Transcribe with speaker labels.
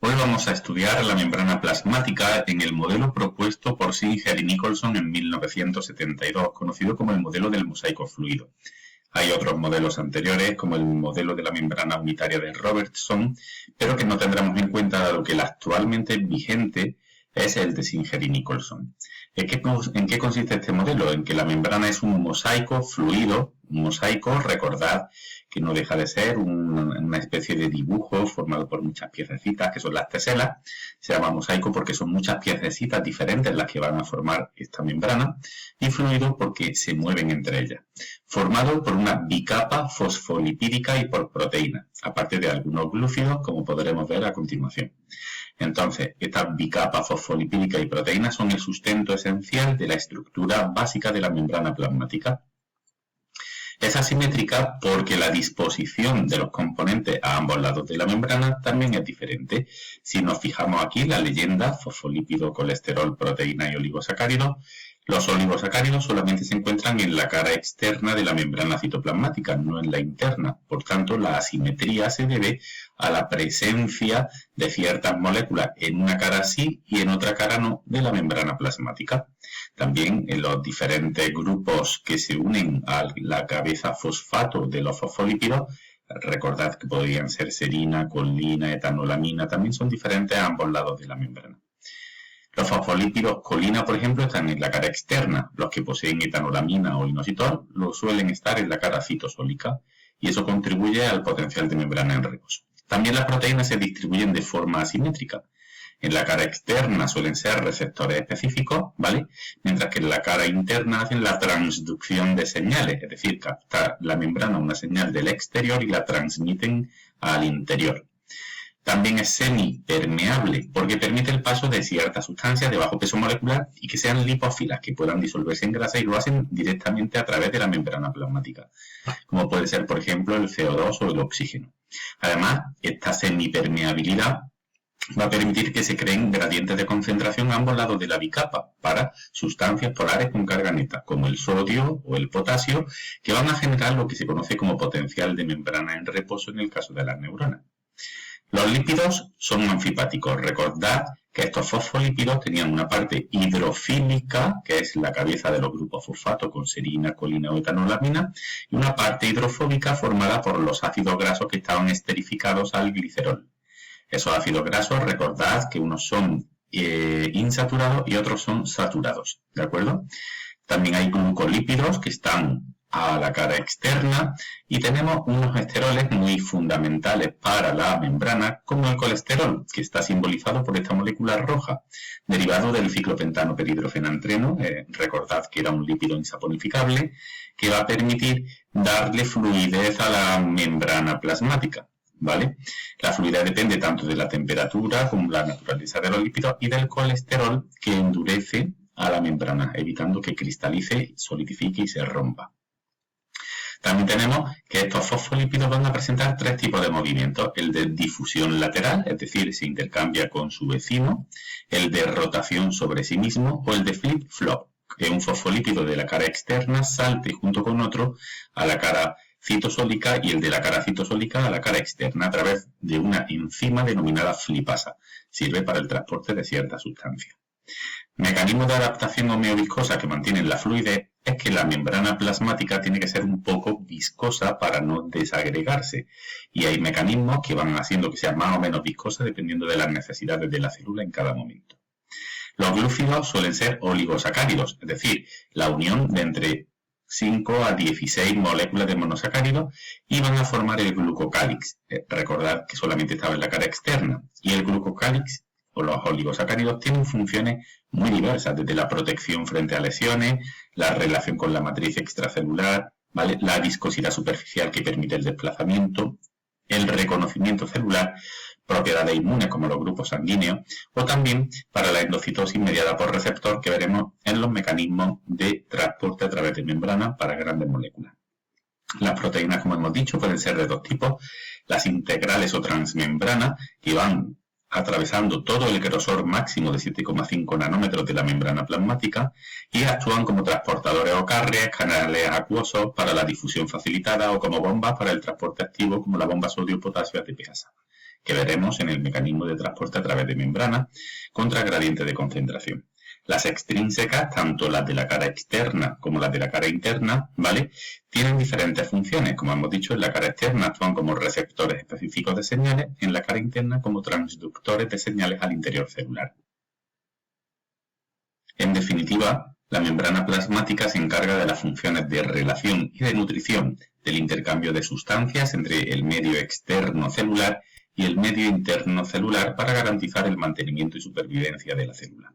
Speaker 1: Hoy vamos a estudiar la membrana plasmática en el modelo propuesto por Singer y Nicholson en 1972, conocido como el modelo del mosaico fluido. Hay otros modelos anteriores, como el modelo de la membrana unitaria de Robertson, pero que no tendremos en cuenta dado que el actualmente vigente es el de Singer y Nicholson. ¿En qué consiste este modelo? En que la membrana es un mosaico fluido. Un mosaico, recordad que no deja de ser una especie de dibujo formado por muchas piececitas, que son las teselas. Se llama mosaico porque son muchas piececitas diferentes las que van a formar esta membrana, y fluido porque se mueven entre ellas. Formado por una bicapa fosfolipídica y por proteínas, aparte de algunos glúcidos, como podremos ver a continuación. Entonces, estas bicapas fosfolipídica y proteínas son el sustento esencial de la estructura básica de la membrana plasmática. Es asimétrica porque la disposición de los componentes a ambos lados de la membrana también es diferente. Si nos fijamos aquí, la leyenda, fosfolípido, colesterol, proteína y oligosacáridos, los oligosacáridos solamente se encuentran en la cara externa de la membrana citoplasmática, no en la interna. Por tanto, la asimetría se debe a la presencia de ciertas moléculas en una cara sí y en otra cara no de la membrana plasmática. También en los diferentes grupos que se unen a la cabeza fosfato de los fosfolípidos, recordad que podrían ser serina, colina, etanolamina, también son diferentes a ambos lados de la membrana. Los fosfolípidos colina, por ejemplo, están en la cara externa. Los que poseen etanolamina o inositol lo suelen estar en la cara citosólica, y eso contribuye al potencial de membrana en reposo. También las proteínas se distribuyen de forma asimétrica. En la cara externa suelen ser receptores específicos, ¿vale? Mientras que en la cara interna hacen la transducción de señales, es decir, capta la membrana una señal del exterior y la transmiten al interior. También es semipermeable porque permite el paso de ciertas sustancias de bajo peso molecular y que sean lipófilas, que puedan disolverse en grasa, y lo hacen directamente a través de la membrana plasmática, como puede ser, por ejemplo, el CO2 o el oxígeno. Además, esta semipermeabilidad va a permitir que se creen gradientes de concentración a ambos lados de la bicapa para sustancias polares con carga neta, como el sodio o el potasio, que van a generar lo que se conoce como potencial de membrana en reposo en el caso de las neuronas. Los lípidos son anfipáticos. Recordad que estos fosfolípidos tenían una parte hidrofílica, que es la cabeza de los grupos fosfato con serina, colina o etanolamina, y una parte hidrofóbica formada por los ácidos grasos que estaban esterificados al glicerol. Esos ácidos grasos, recordad que unos son insaturados y otros son saturados, ¿de acuerdo? También hay glucolípidos que están a la cara externa, y tenemos unos esteroles muy fundamentales para la membrana, como el colesterol, que está simbolizado por esta molécula roja, derivado del ciclopentano perhidrofenantreno. Recordad que era un lípido insaponificable que va a permitir darle fluidez a la membrana plasmática, ¿vale? La fluidez depende tanto de la temperatura como la naturaleza de los lípidos y del colesterol, que endurece a la membrana, evitando que cristalice, solidifique y se rompa. También tenemos que estos fosfolípidos van a presentar tres tipos de movimientos: el de difusión lateral, es decir, se intercambia con su vecino; el de rotación sobre sí mismo; o el de flip-flop, que un fosfolípido de la cara externa salte junto con otro a la cara citosólica y el de la cara citosólica a la cara externa a través de una enzima denominada flipasa. Sirve para el transporte de ciertas sustancias. Mecanismos de adaptación homeoviscosa que mantienen la fluidez es que la membrana plasmática tiene que ser un poco viscosa para no desagregarse, y hay mecanismos que van haciendo que sea más o menos viscosa dependiendo de las necesidades de la célula en cada momento. Los glúcidos suelen ser oligosacáridos, es decir, la unión de entre 5 a 16 moléculas de monosacáridos, y van a formar el glucocálix. Recordad que solamente estaba en la cara externa, y el glucocálix o los oligosacáridos tienen funciones muy diversas, desde la protección frente a lesiones, la relación con la matriz extracelular, ¿vale?, la viscosidad superficial que permite el desplazamiento, el reconocimiento celular, propiedades inmunes como los grupos sanguíneos, o también para la endocitosis mediada por receptor, que veremos en los mecanismos de transporte a través de membrana para grandes moléculas. Las proteínas, como hemos dicho, pueden ser de dos tipos: las integrales o transmembranas, que van atravesando todo el grosor máximo de 7,5 nanómetros de la membrana plasmática y actúan como transportadores o carriers, canales acuosos para la difusión facilitada, o como bombas para el transporte activo, como la bomba sodio-potasio ATPasa. que veremos en el mecanismo de transporte a través de membrana contra gradiente de concentración. Las extrínsecas, tanto las de la cara externa como las de la cara interna, ¿vale?, tienen diferentes funciones. Como hemos dicho, en la cara externa actúan como receptores específicos de señales, en la cara interna como transductores de señales al interior celular. En definitiva, la membrana plasmática se encarga de las funciones de relación y de nutrición, del intercambio de sustancias entre el medio externo celular y el medio interno celular para garantizar el mantenimiento y supervivencia de la célula.